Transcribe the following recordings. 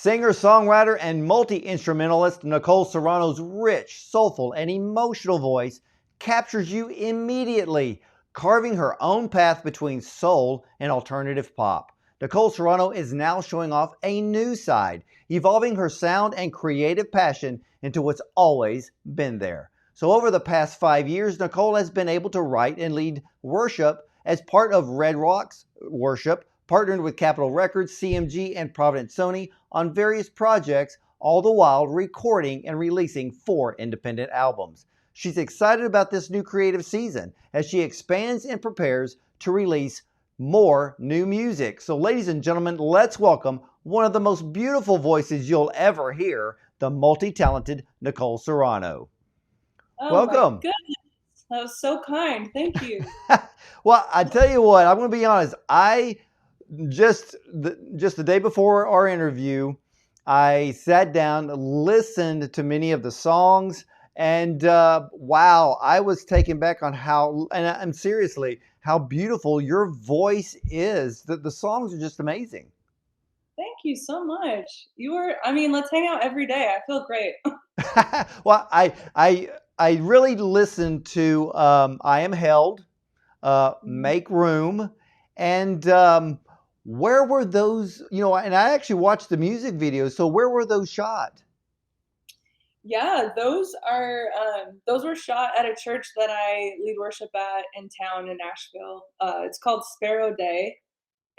Singer, songwriter, and multi-instrumentalist Nicole Serrano's rich, soulful, and emotional voice captures you immediately, carving her own path between soul and alternative pop. Nicole Serrano is now showing off a new side, evolving her sound and creative passion into what's always been there. So over the past 5 years, Nicole has been able to write and lead worship as part of Red Rocks Worship, partnered with Capitol Records, CMG, and Providence Sony on various projects, all the while recording and releasing 4 independent albums. She's excited about this new creative season as she expands and prepares to release more new music. So ladies and gentlemen, let's welcome one of the most beautiful voices you'll ever hear, the multi-talented Nicole Serrano. Oh my Welcome. goodness. That was so kind. Thank you. Well, I tell you what, I'm going to be honest. I just the day before our interview, I sat down, listened to many of the songs, and wow, I was taken back on how, and seriously, how beautiful your voice is. The songs are just amazing. Thank you so much. I mean, let's hang out every day. I feel great. Well, I really listened to I Am Held, Mhm. Make Room, and where were those, and I actually watched the music videos, so where were those shot? Yeah, those were shot at a church that I lead worship at in town in Nashville. It's called Sparrow Day.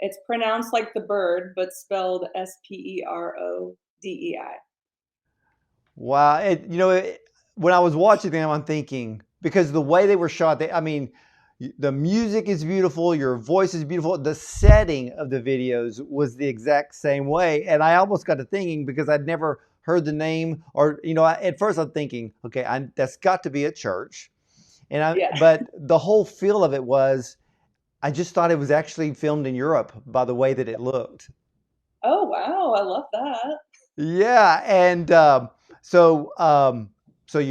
It's pronounced like the bird, but spelled Sperodei. Wow. When I was watching them, I'm thinking, because the way they were shot, I mean, the music is beautiful, your voice is beautiful. The setting of the videos was the exact same way. And I almost got to thinking, because I'd never heard the name, or, at first I'm thinking, okay, that's got to be a church. Yeah. But the whole feel of it was, I just thought it was actually filmed in Europe by the way that it looked. Oh wow, I love that. Yeah, and so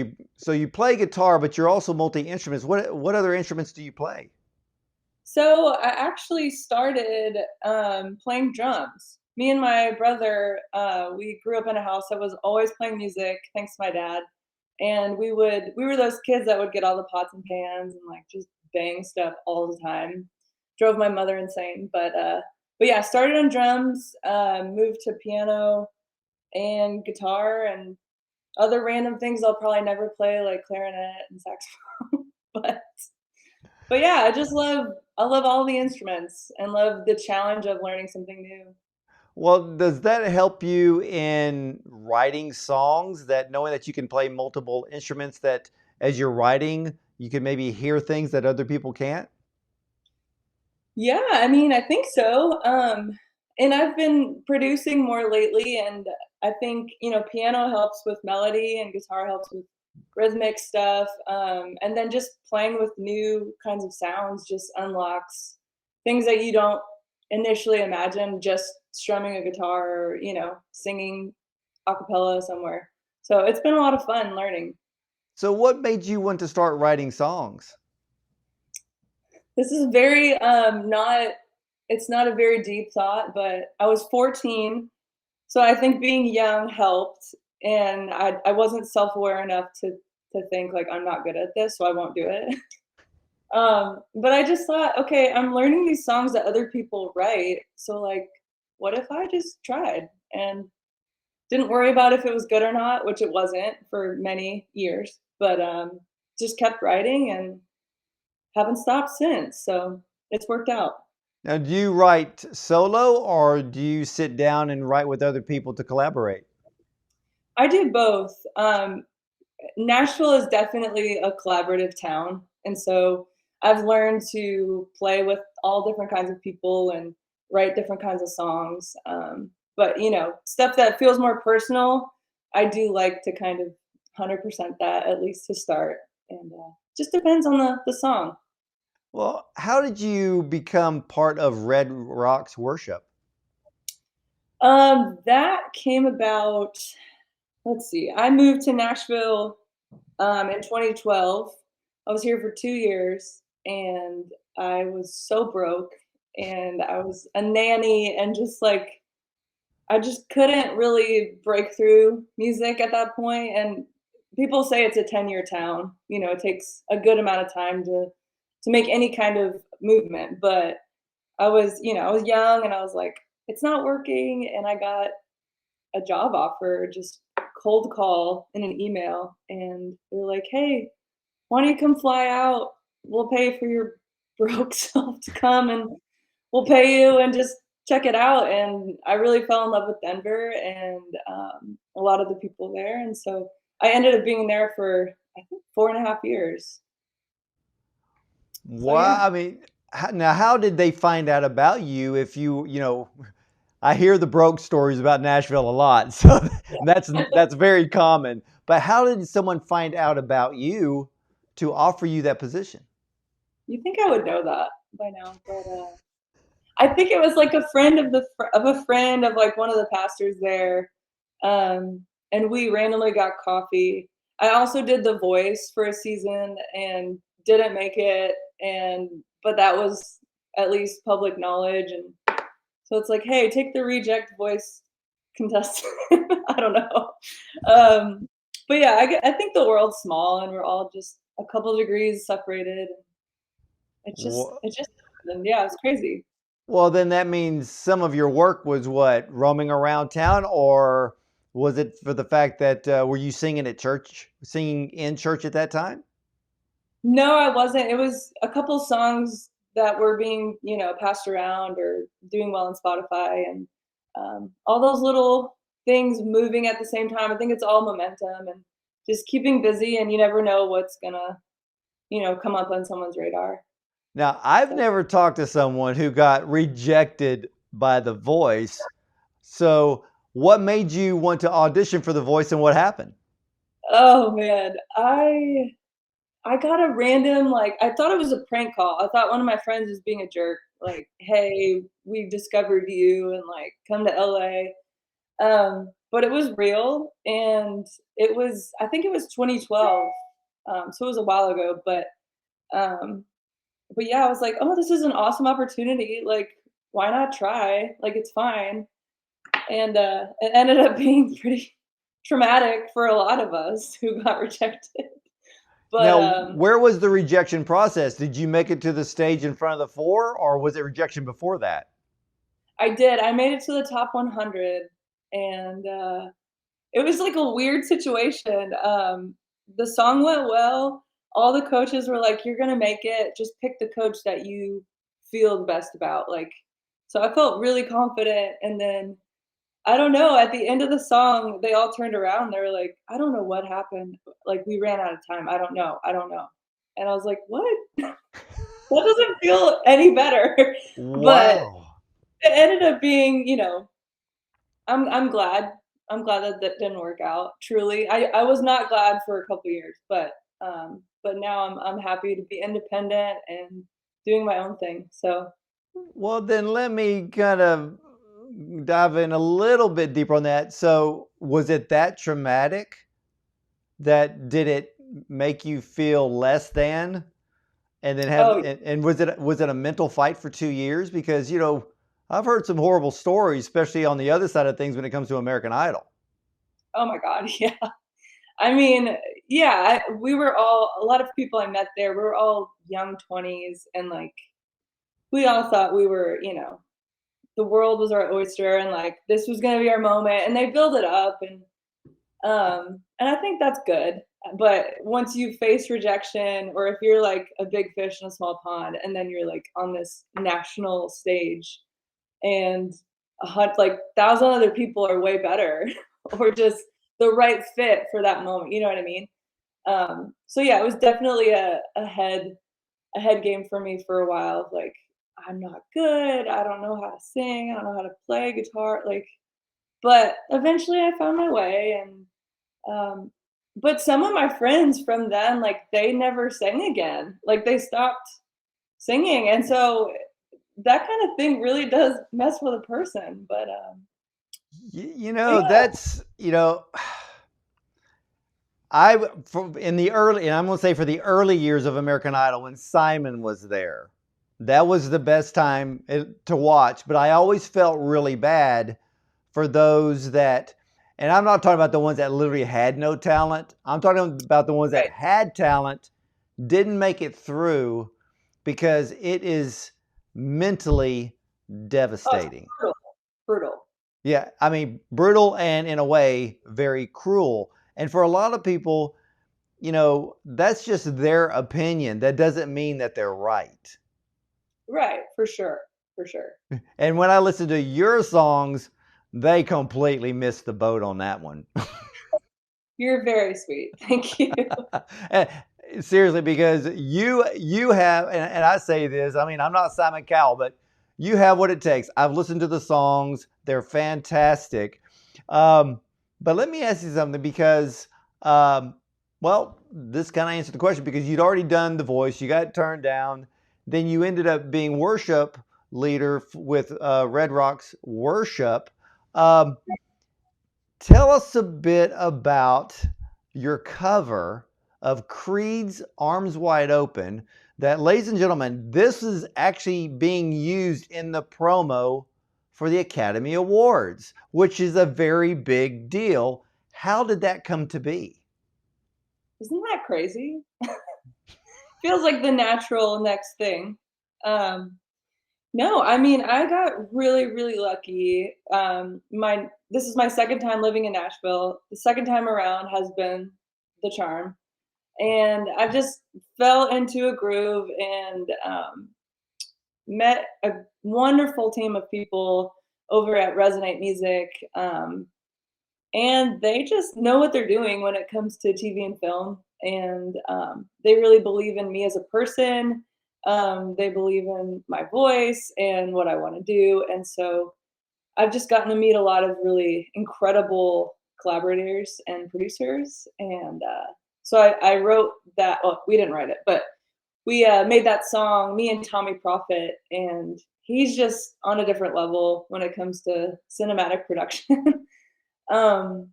you play guitar, but you're also multi instruments. What other instruments do you play? So I actually started playing drums. Me and my brother, we grew up in a house that was always playing music, thanks to my dad. And we were those kids that would get all the pots and pans and like just bang stuff all the time. Drove my mother insane. But yeah, started on drums, moved to piano and guitar and other random things I'll probably never play, like clarinet and saxophone. but but yeah, I love all the instruments and love the challenge of learning something new. Well, does that help you in writing songs, that knowing that you can play multiple instruments, that as you're writing, you can maybe hear things that other people can't? Yeah, I mean, I think so. And I've been producing more lately, and I think, piano helps with melody and guitar helps with rhythmic stuff. And then just playing with new kinds of sounds just unlocks things that you don't initially imagine just strumming a guitar or, singing a cappella somewhere. So it's been a lot of fun learning. So what made you want to start writing songs? This is very not it's not a very deep thought, but I was 14. So I think being young helped, and I wasn't self-aware enough to think like I'm not good at this, so I won't do it. But I just thought, okay, I'm learning these songs that other people write, so like, what if I just tried and didn't worry about if it was good or not, which it wasn't for many years, but just kept writing and haven't stopped since. So it's worked out. Now, do you write solo, or do you sit down and write with other people to collaborate? I do both. Nashville is definitely a collaborative town, and so I've learned to play with all different kinds of people and write different kinds of songs. But stuff that feels more personal, I do like to kind of 100% that at least to start, and just depends on the song. Well, how did you become part of Red Rocks Worship? That came about. Let's see. I moved to Nashville in 2012. I was here for 2 years and I was so broke and I was a nanny and just like I just couldn't really break through music at that point, and people say it's a 10-year town, it takes a good amount of time to make any kind of movement, but I was young and I was like, "It's not working," and I got a job offer, just cold call in an email, and they're like, "Hey, why don't you come fly out? We'll pay for your broke self to come and we'll pay you and just check it out." And I really fell in love with Denver and a lot of the people there. And so I ended up being there for, I think, 4.5 years. So Well, yeah. I mean, now how did they find out about you? If I hear the broke stories about Nashville a lot, so that's very common. But how did someone find out about you to offer you that position? You think I would know that by now, but I think it was like a friend of a friend of like one of the pastors there, and we randomly got coffee. I also did The Voice for a season and didn't make it, and but that was at least public knowledge, and so it's like, hey, take the reject voice contestant. I don't know, but yeah, I think the world's small, and we're all just a couple degrees separated. It just happened. Yeah, it's crazy. Well, then that means some of your work was what, roaming around town, or was it for the fact that were you singing at church, singing in church at that time? No, I wasn't. It was a couple songs that were being, passed around or doing well on Spotify and all those little things moving at the same time. I think it's all momentum and just keeping busy, and you never know what's gonna, come up on someone's radar. Now, I've So, never talked to someone who got rejected by The Voice. So, what made you want to audition for The Voice and what happened? oh man, I got a random like I thought it was a prank call. I thought one of my friends was being a jerk, like, "Hey, we discovered you and like come to LA." But it was real, and I think it was 2012, so it was a while ago, um, but yeah, I was like, "Oh, this is an awesome opportunity, like, why not try? Like, it's fine." And, it ended up being pretty traumatic for a lot of us who got rejected, but, Now, where was the rejection process? Did you make it to the stage in front of the four, or was it rejection before that? I did, I made it to the top 100, and, it was like a weird situation. The song went well. All the coaches were like, "You're gonna make it. Just pick the coach that you feel the best about." Like, so I felt really confident. And then I don't know. At the end of the song, they all turned around. They were like, "I don't know what happened. Like, we ran out of time. I don't know. I don't know." And I was like, "What? That doesn't feel any better." But Wow. it ended up being, I'm glad. I'm glad that that didn't work out, truly. I was not glad for a couple years, but now I'm happy to be independent and doing my own thing, so Well, then let me kind of dive in a little bit deeper on that. So, was it that traumatic that did it make you feel less than? And then have oh, and was it a mental fight for 2 years? Because I've heard some horrible stories, especially on the other side of things when it comes to American Idol. oh my god, yeah. I mean, yeah, we were all a lot of people I met there, we were all young 20s, and, like, we all thought we were, the world was our oyster, and, like, this was gonna be our moment, and they build it up, and I think that's good. But once you face rejection, or if you're like a big fish in a small pond, and then you're like on this national stage, and like 1,000 other people are way better, or just the right fit for that moment. You know what I mean? So yeah, it was definitely a head game for me for a while. Of like, I'm not good. I don't know how to sing. I don't know how to play guitar. Like, but eventually I found my way, and um, but some of my friends from then, like, they never sang again. Like, they stopped singing, and so that kind of thing really does mess with a person. But yeah, That's in the early, and I'm going to say for the early years of American Idol when Simon was there, that was the best time to watch. But I always felt really bad for those that, and I'm not talking about the ones that literally had no talent. I'm talking about the ones that Right. had talent, didn't make it through because it is mentally Oh, it's devastating. brutal. Brutal. Yeah, I mean, brutal and in a way, very cruel. And for a lot of people, that's just their opinion. That doesn't mean that they're right. Right. For sure. For sure. And when I listen to your songs, they completely missed the boat on that one. You're very sweet. Thank you. And seriously, because you have, and I say this, I mean, I'm not Simon Cowell, but you have what it takes. I've listened to the songs; they're fantastic. Um, but let me ask you something, because, well, this kind of answered the question, because you'd already done the voice, you got turned down, then you ended up being worship leader with Red Rocks Worship. Um, Tell us a bit about your cover of Creed's Arms Wide Open. That, ladies and gentlemen, this is actually being used in the promo for the Academy Awards, which is a very big deal. How did that come to be? Isn't that crazy? Feels like the natural next thing. Um, no, I mean, I got really, really lucky. My This is my second time living in Nashville. The second time around has been the charm, and I just fell into a groove and met a wonderful team of people over at Resonate Music, and they just know what they're doing when it comes to TV and film, and they really believe in me as a person. They believe in my voice and what I want to do, and so I've just gotten to meet a lot of really incredible collaborators and producers, and so I wrote that. Well, we didn't write it, but we made that song, me and Tommy Prophet, and he's just on a different level when it comes to cinematic production. um,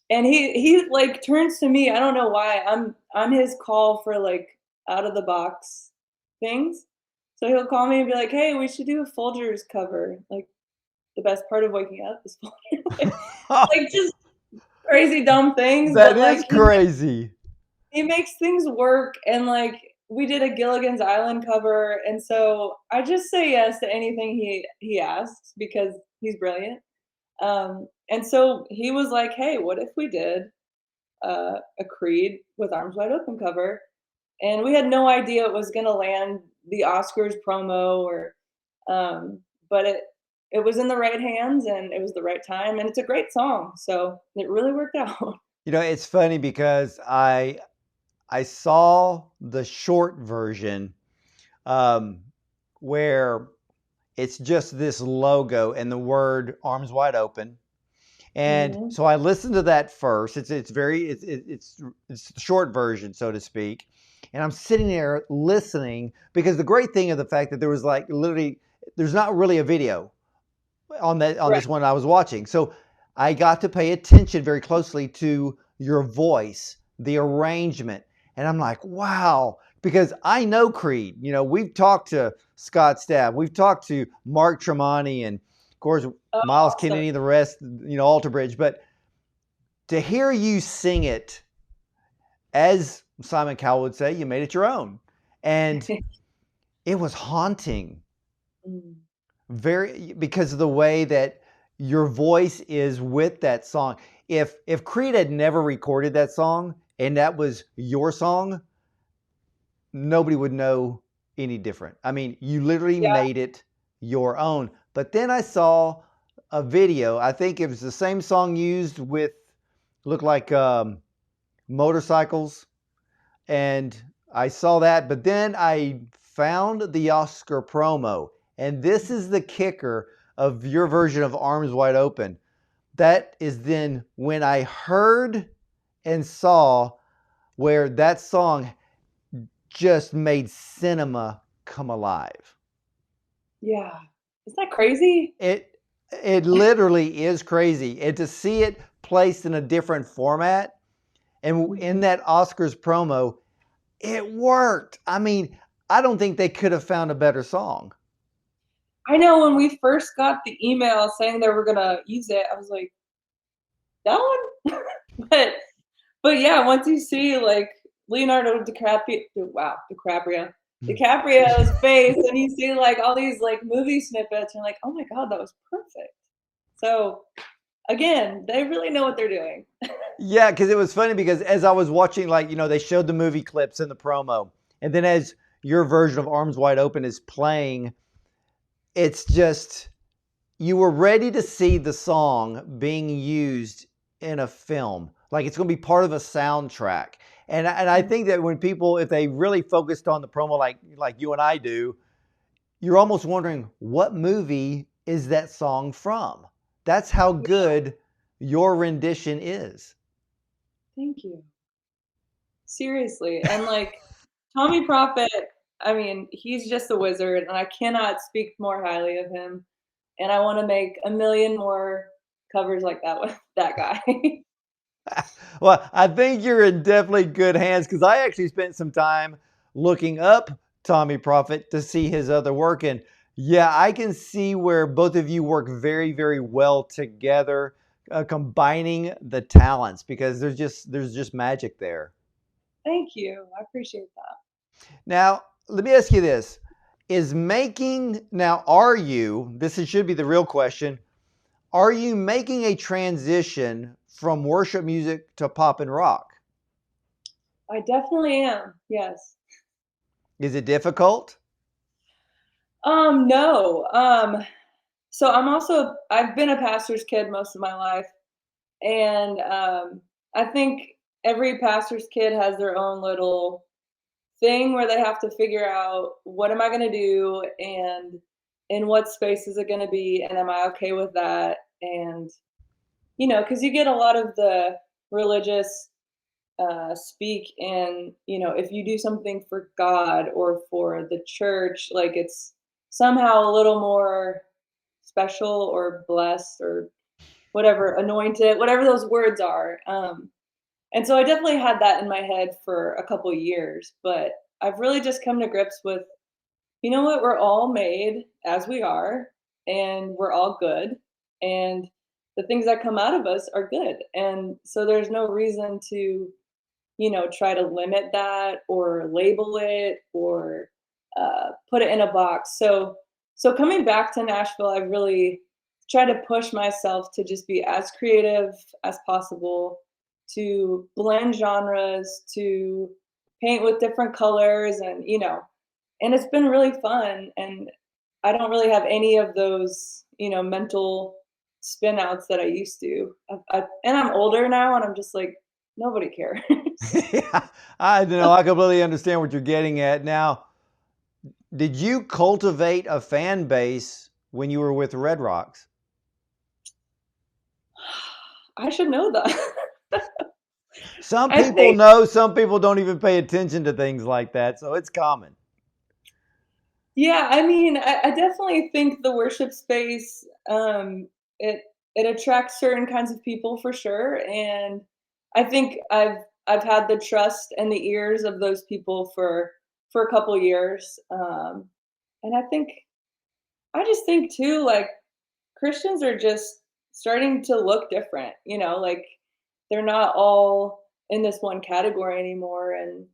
and he like turns to me. I don't know why. I'm his call for like out of the box things. So he'll call me and be like, "Hey, we should do a Folgers cover. Like the best part of waking up is Folgers." Like just crazy dumb things, That but is like crazy. he makes things work. And like we did a Gilligan's Island cover, and so I just say yes to anything he asks because he's brilliant. And so he was like, "Hey, what if we did a Creed with Arms Wide Open cover?" And we had no idea it was gonna land the Oscars promo or, but it was in the right hands and it was the right time, and it's a great song, so it really worked out. It's funny because I saw the short version, um, where it's just this logo and the word "Arms Wide Open." And Mhm. so I listened to that first. It's the short version, so to speak. And I'm sitting there listening, because the great thing of the fact that there was like literally, there's not really a video on Right. this one I was watching. So I got to pay attention very closely to your voice, the arrangement. And I'm like, wow, because I know Creed. We've talked to Scott Stapp, we've talked to Mark Tremonti, and of course, Oh, Miles awesome. Kennedy, the rest, Alter Bridge. But to hear you sing it, as Simon Cowell would say, you made it your own. And it was haunting, Mm. very, because of the way that your voice is with that song. If Creed had never recorded that song and that was your song, nobody would know any different. I mean, you literally Yeah. made it your own. But then I saw a video. I think it was the same song used with, looked like, motorcycles, and I saw that. But then I found the Oscar promo, and this is the kicker of your version of Arms Wide Open. That is then when I heard and saw where that song just made cinema come alive. Yeah. Isn't that crazy? It it literally is crazy. And to see it placed in a different format, and in Mhm. that Oscars promo, it worked. I mean, I don't think they could have found a better song. I know when we first got the email saying they were gonna use it, I was like, that one? but but yeah, once you see like Leonardo DiCaprio, wow, DiCaprio's face, and you see like all these like movie snippets, you're like, oh my god, that was perfect. So again, they really know what they're doing. Yeah, because it was funny because as I was watching, like, they showed the movie clips in the promo. And then as your version of Arms Wide Open is playing, it's just, you were ready to see the song being used in a film. Like it's going to be part of a soundtrack. And I think that when people, if they really focused on the promo like you and I do, you're almost wondering what movie is that song from? That's how good your rendition is. Thank you. Seriously. And like Tommy Prophet, I mean, he's just a wizard, and I cannot speak more highly of him. And I want to make a million more covers like that with that guy. Well, I think you're in definitely good hands because I actually spent some time looking up Tommy Prophet to see his other work. And yeah, I can see where both of you work very, very well together, combining the talents because there's just magic there. Thank you. I appreciate that. Now, let me ask you this. Are you, should be the real question, are you making a transition from worship music to pop and rock? I definitely am. Yes. Is it difficult? No. So I've been a pastor's kid most of my life, and I think every pastor's kid has their own little thing where they have to figure out what am I going to do and in what space is it going to be and am I okay with that? And because you get a lot of the religious speak, and if you do something for God or for the church, like it's somehow a little more special or blessed or whatever, anointed, whatever those words are. And so I definitely had that in my head for a couple years, but I've really just come to grips with, you know what, we're all made as we are, and we're all good, and the things that come out of us are good. And so there's no reason to, try to limit that or label it or put it in a box. So coming back to Nashville, I really tried to push myself to just be as creative as possible, to blend genres, to paint with different colors, and it's been really fun. And I don't really have any of those, mental spin outs that I used to. And I'm older now, and I'm just like, nobody cares. Yeah, I know. I completely understand what you're getting at. Now, did you cultivate a fan base when you were with Red Rocks? I should know that. Some I people think, know, some people don't even pay attention to things like that, so it's common. yeah, I mean, I definitely think the worship space, it it attracts certain kinds of people for sure, and I think I've had the trust and the ears of those people for a couple years, and I just think too, like Christians are just starting to look different, like they're not all in this one category anymore, and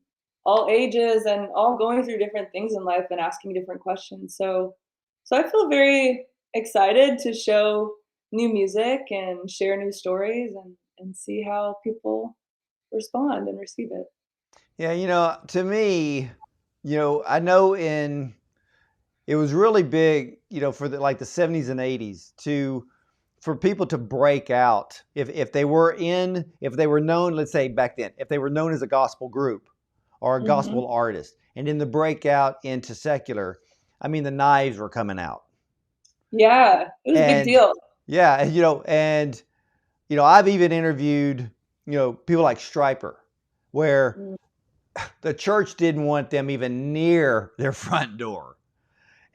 all ages and all going through different things in life and asking different questions. So I feel very excited to show new music and share new stories and see how people respond and receive it. Yeah, to me, I know it was really big, for the 70s and 80s for people to break out. If they were known, let's say back then, if they were known as a gospel group or a Hmm. gospel artist, and in the breakout into secular, I mean, the knives were coming out. Yeah, it was a big And deal. yeah, I've even interviewed, people like Striper, where Mm, the church didn't want them even near their front door.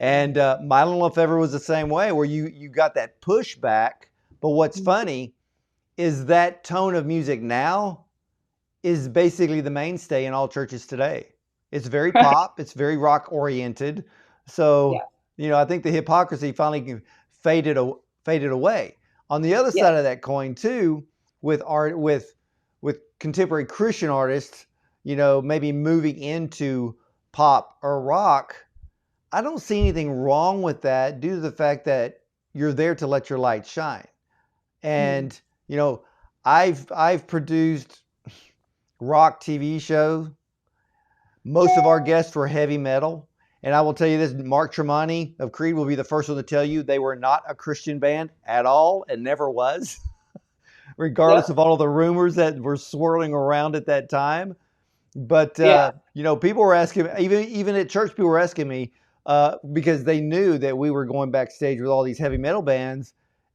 mm, And Milo Lefevre was the same way, where you got that pushback. But what's mm. funny is that tone of music now is basically the mainstay in all churches today. It's very pop, it's very rock oriented. So Yeah. I think the hypocrisy finally faded away. On the other Yeah. side of that coin, too, with art, with contemporary Christian artists, maybe moving into pop or rock, I don't see anything wrong with that due to the fact that you're there to let your light shine. Mhm. And, you know, I've produced rock TV shows. Most of our guests were heavy metal. And I will tell you this, Mark Tremonti of Creed will be the first one to tell you they were not a Christian band at all and never was, regardless Yep. of all of the rumors that were swirling around at that time. But Yeah. people were asking, even at church, people were asking me because they knew that we were going backstage with all these heavy metal bands,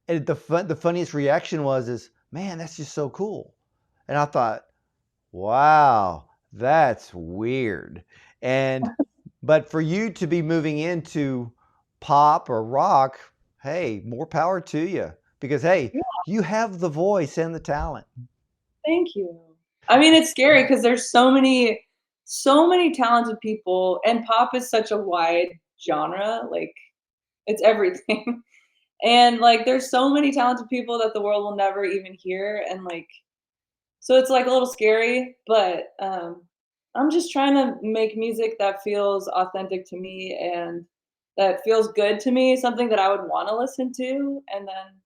and the funniest reaction is, "Man, that's just so cool." And I thought, "Wow, that's weird." And but for you to be moving into pop or rock, hey, more power to you because hey, Yeah. you have the voice and the talent. Thank you. I mean, it's scary because there's so many talented people, and pop is such a wide genre. Like, it's everything. And like, there's so many talented people that the world will never even hear, and like, so it's like a little scary, but I'm just trying to make music that feels authentic to me and that feels good to me, something that I would want to listen to, and then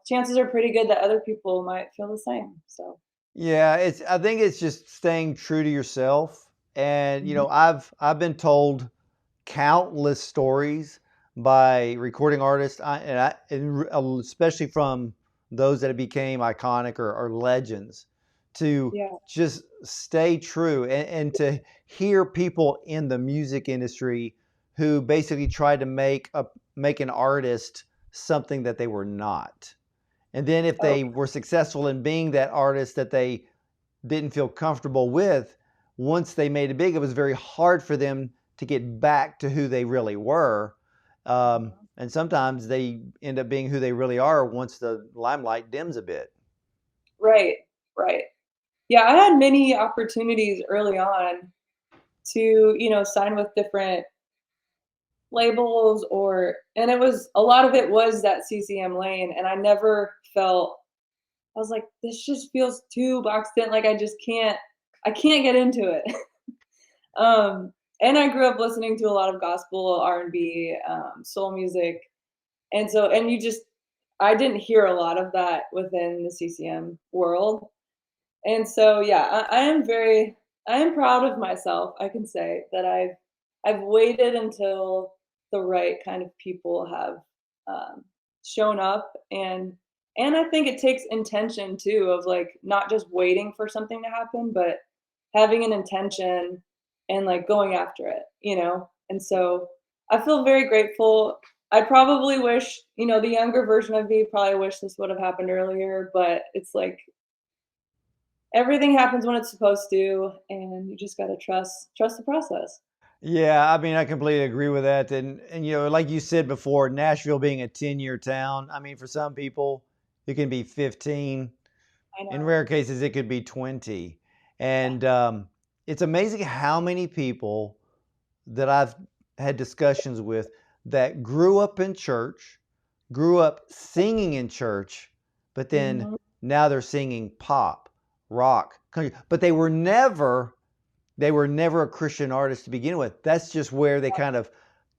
chances are pretty good that other people might feel the same. So. Yeah, I think it's just staying true to yourself. And Mhm. I've been told countless stories by recording artists, especially from those that became iconic or legends, to Yeah. just stay true and to hear people in the music industry who basically tried to make an artist something that they were not. And then if Oh, they were successful in being that artist that they didn't feel comfortable with, once they made it big, it was very hard for them to get back to who they really were. mhm. And sometimes they end up being who they really are once the limelight dims a bit. Right, right. Yeah, I had many opportunities early on to, sign with different labels, and it was a lot of it was that CCM lane, and I never felt. I was like, this just feels too boxed in. Like, I can't get into it. And I grew up listening to a lot of gospel, R&B, soul music, and I didn't hear a lot of that within the CCM world. And so, yeah, I am proud of myself. I can say that I've waited until the right kind of people have um, shown up, and I think it takes intention too of like not just waiting for something to happen, but having an intention and like going after it. And so I feel very grateful. I probably wish, the younger version of me probably wish this would have happened earlier, but it's like everything happens when it's supposed to, and you just gotta trust the process. Yeah, I mean, I completely agree with that. And like you said before, Nashville being a 10-year town, I mean, for some people, it can be 15. I In know. rare cases, it could be 20. Yeah. And it's amazing how many people that I've had discussions with that grew up in church, grew up singing in church, but then Mhm. now they're singing pop, rock, country, but they were never a Christian artist to begin with. That's just where they kind of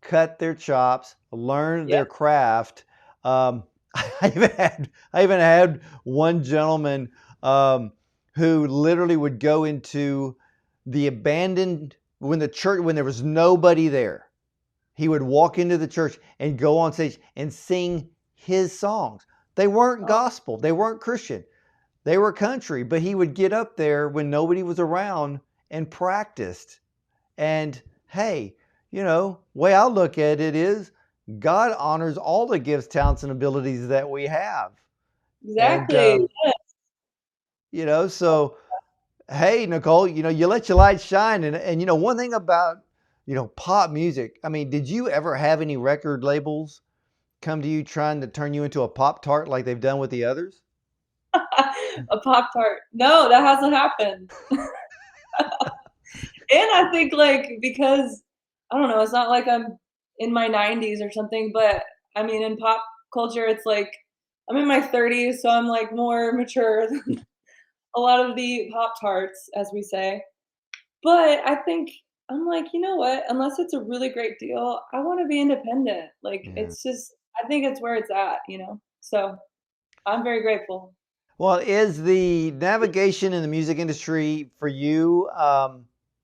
cut their chops, learned Yep. their craft. Um, I even had one gentleman um, who literally would go into the abandoned when there was nobody there. He would walk into the church and go on stage and sing his songs. They weren't Oh, gospel, they weren't Christian, they were country, but he would get up there when nobody was around and practiced. And hey, way I look at it is God honors all the gifts, talents, and abilities that we have. And exactly. Yeah. so hey, Nicole, you let your light shine, and one thing about pop music. I mean, did you ever have any record labels come to you trying to turn you into a pop tart like they've done with the others? A Pop-Tart. No, that hasn't happened. And I think, like, because I don't know, it's not like I'm in my 90s or something, but I mean, in pop culture, it's like I'm in my 30s, so I'm like more mature than a lot of the pop tarts, as we say. But I think I'm like, you know what? Unless it's a really great deal, I want to be independent. Like, Yeah. it's just, I think it's where it's at, you know? So I'm very grateful. Well, is the navigation in the music industry for you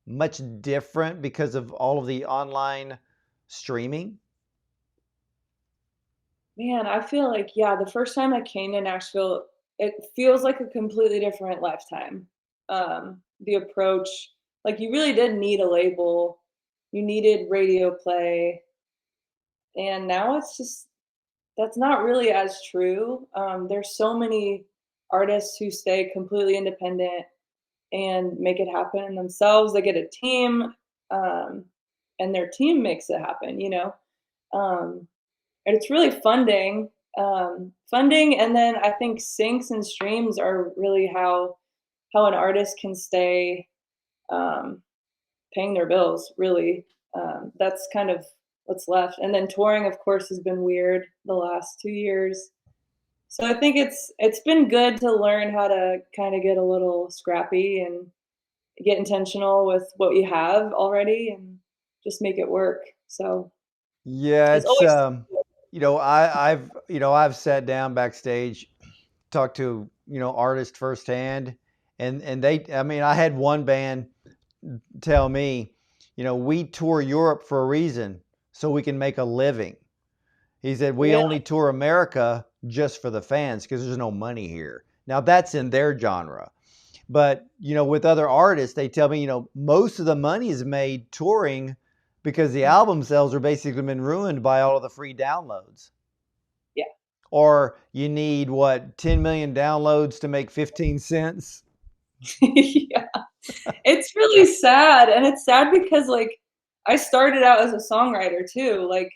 much different because of all of the online streaming? Man, I feel like, yeah, the first time I came to Nashville, it feels like a completely different lifetime. The approach, like, you really did need a label, you needed radio play. And now it's just, that's not really as true. There's so many artists who stay completely independent and make it happen themselves. They get a team, um, and their team makes it happen, you know? Um, and it's really funding, and then I think syncs and streams are really how an artist can stay um, paying their bills. Really, that's kind of what's left. And then touring, of course, has been weird the last 2 years. So I think it's been good to learn how to kind of get a little scrappy and get intentional with what you have already and just make it work. So Yeah, it's it's always I've sat down backstage, talked to artists firsthand, and they I mean I had one band tell me, we tour Europe for a reason so we can make a living. He said we really, only tour America just for the fans because there's no money here. Now that's in their genre. But, with other artists, they tell me, most of the money is made touring because the album sales are basically been ruined by all of the free downloads. yeah. Or you need what, 10 million downloads to make 15 cents? Yeah. It's really sad, and it's sad because, like, I started out as a songwriter too. Like,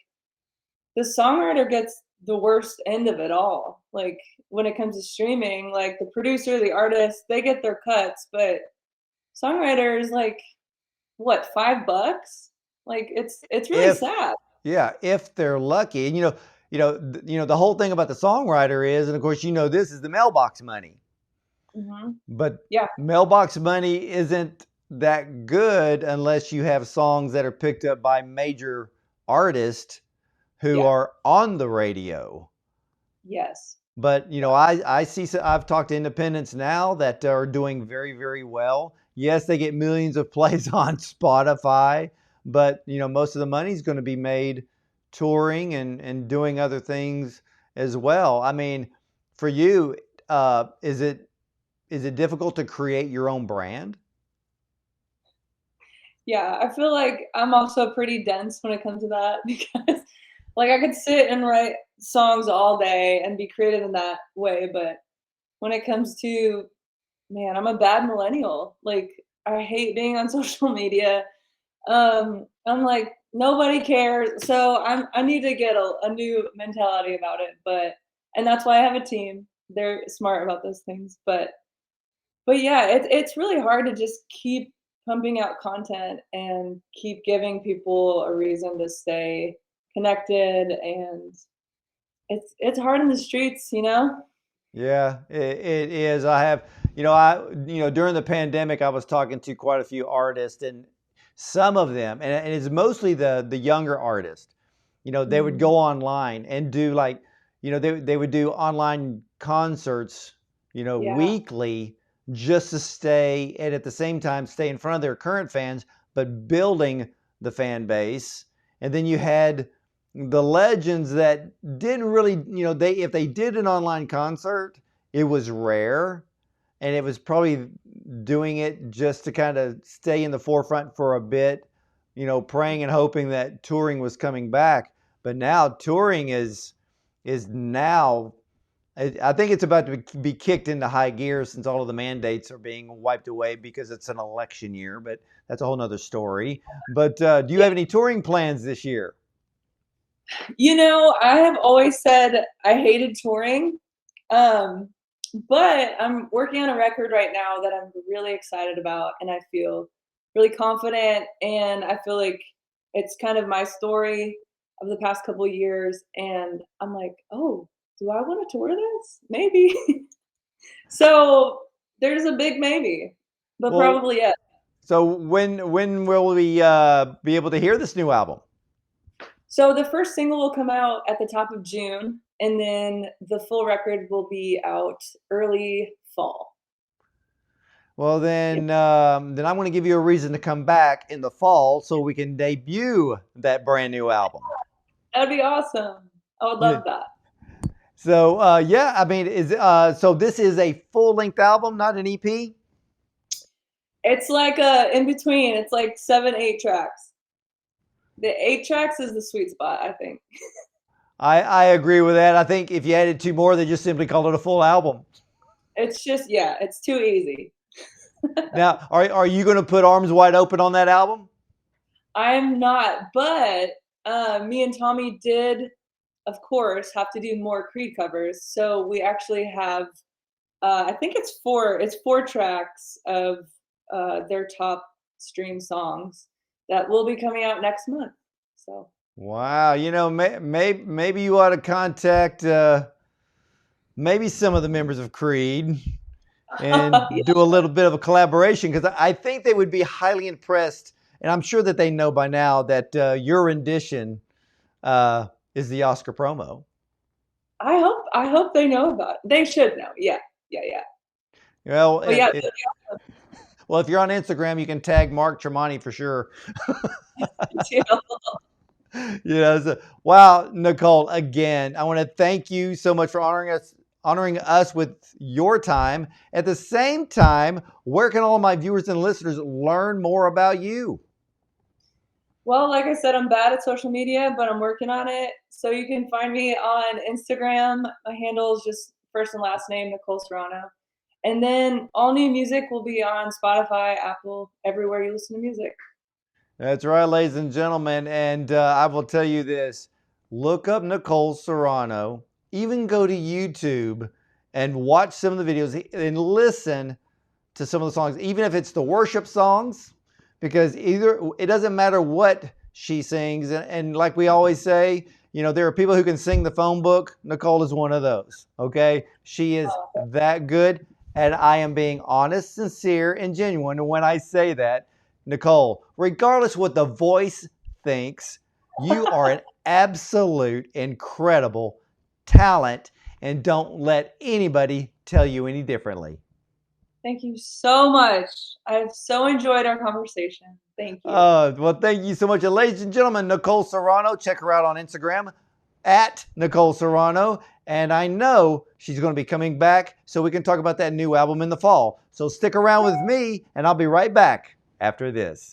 the songwriter gets the worst end of it all. Like, when it comes to streaming, like, the producer, the artist, they get their cuts, but songwriters, like, what, $5? Like, it's really If sad. Yeah, if they're lucky. And the whole thing about the songwriter is, and of course this is the mailbox money. Mhm. But Yeah, mailbox money isn't that good unless you have songs that are picked up by major artists who yeah, are on the radio. yes. But Yeah, I see. I've talked to independents now that are doing very, very well. Yes, they get millions of plays on Spotify, but most of the money is going to be made touring and doing other things as well. I mean, for you, is it difficult to create your own brand? yeah, I feel like I'm also pretty dense when it comes to that because, like, I could sit and write songs all day and be creative in that way, but when it comes to, man, I'm a bad millennial. Like, I hate being on social media. I'm like, nobody cares. So I need to get a new mentality about it. And that's why I have a team. They're smart about those things. But yeah, it's really hard to just keep pumping out content and keep giving people a reason to stay connected. And it's hard in the streets, you know? Yeah, it is. During the pandemic, I was talking to quite a few artists, and some of them, and it's mostly the younger artists. They would Mm, go online and do like, they would do online concerts, yeah. weekly, just to stay and at the same time stay in front of their current fans, but building the fan base. And then you had the legends that didn't really, they if they did an online concert, it was rare, and it was probably doing it just to kind of stay in the forefront for a bit, praying and hoping that touring was coming back. But now touring is now I think it's about to be kicked into high gear since all of the mandates are being wiped away because it's an election year, but that's a whole nother story. But do you Yeah. have any touring plans this year? You know, I have always said I hated touring. Um, but I'm working on a record right now that I'm really excited about, and I feel really confident, and I feel like it's kind of my story. of the past couple years, and I'm like, "Oh, do I wanna tour this? Maybe." So, there's a big maybe, but Well, probably yes. so when will we be able to hear this new album? So the first single will come out at the top of June, and then the full record will be out early fall. Well, Yep. then I'm going to give you a reason to come back in the fall so we can debut that brand new album. That'd be awesome. I would Yeah. love that. So yeah, I mean, so this is a full length album, not an EP? It's like a in between. It's like 7, 8 tracks. The 8 tracks is the sweet spot, I think. I agree with that. I think if you added two more, they just simply call it a full album. It's just yeah, it's too easy. Now, are you going to put Arms Wide Open on that album? I'm not, but me and Tommy did, of course, have to do more Creed covers. So we actually have, I think it's four tracks of their top stream songs that will be coming out next month. So Wow, maybe you ought to contact maybe some of the members of Creed and yeah, do a little bit of a collaboration because I think they would be highly impressed, and I'm sure that they know by now that your rendition is the Oscar promo. I hope they know about it. They should know. Yeah, yeah, yeah. Well, But yeah, if you're on Instagram, you can tag Mark Tremonti for sure. Wow, Nicole, again, I want to thank you so much for honoring us with your time. At the same time, where can all of my viewers and listeners learn more about you? well, like I said, I'm bad at social media, but I'm working on it. So you can find me on Instagram. My handle is just first and last name, Nicole Serrano. And then all new music will be on Spotify, Apple, everywhere you listen to music. That's right, ladies and gentlemen. And I will tell you this, look up Nicole Serrano, even go to YouTube and watch some of the videos and listen to some of the songs, even if it's the worship songs, because either it doesn't matter what she sings. And like we always say, there are people who can sing the phone book. Nicole is one of those. Okay. She is that good. And I am being honest, sincere, and genuine when I say that. Nicole, regardless what the voice thinks, you are an absolute incredible talent, and don't let anybody tell you any differently. Thank you so much. I've so enjoyed our conversation. Thank you. Well, thank you so much. And ladies and gentlemen, Nicole Serrano, check her out on Instagram at Nicole Serrano. And I know she's going to be coming back so we can talk about that new album in the fall. So stick around with me, and I'll be right back after this.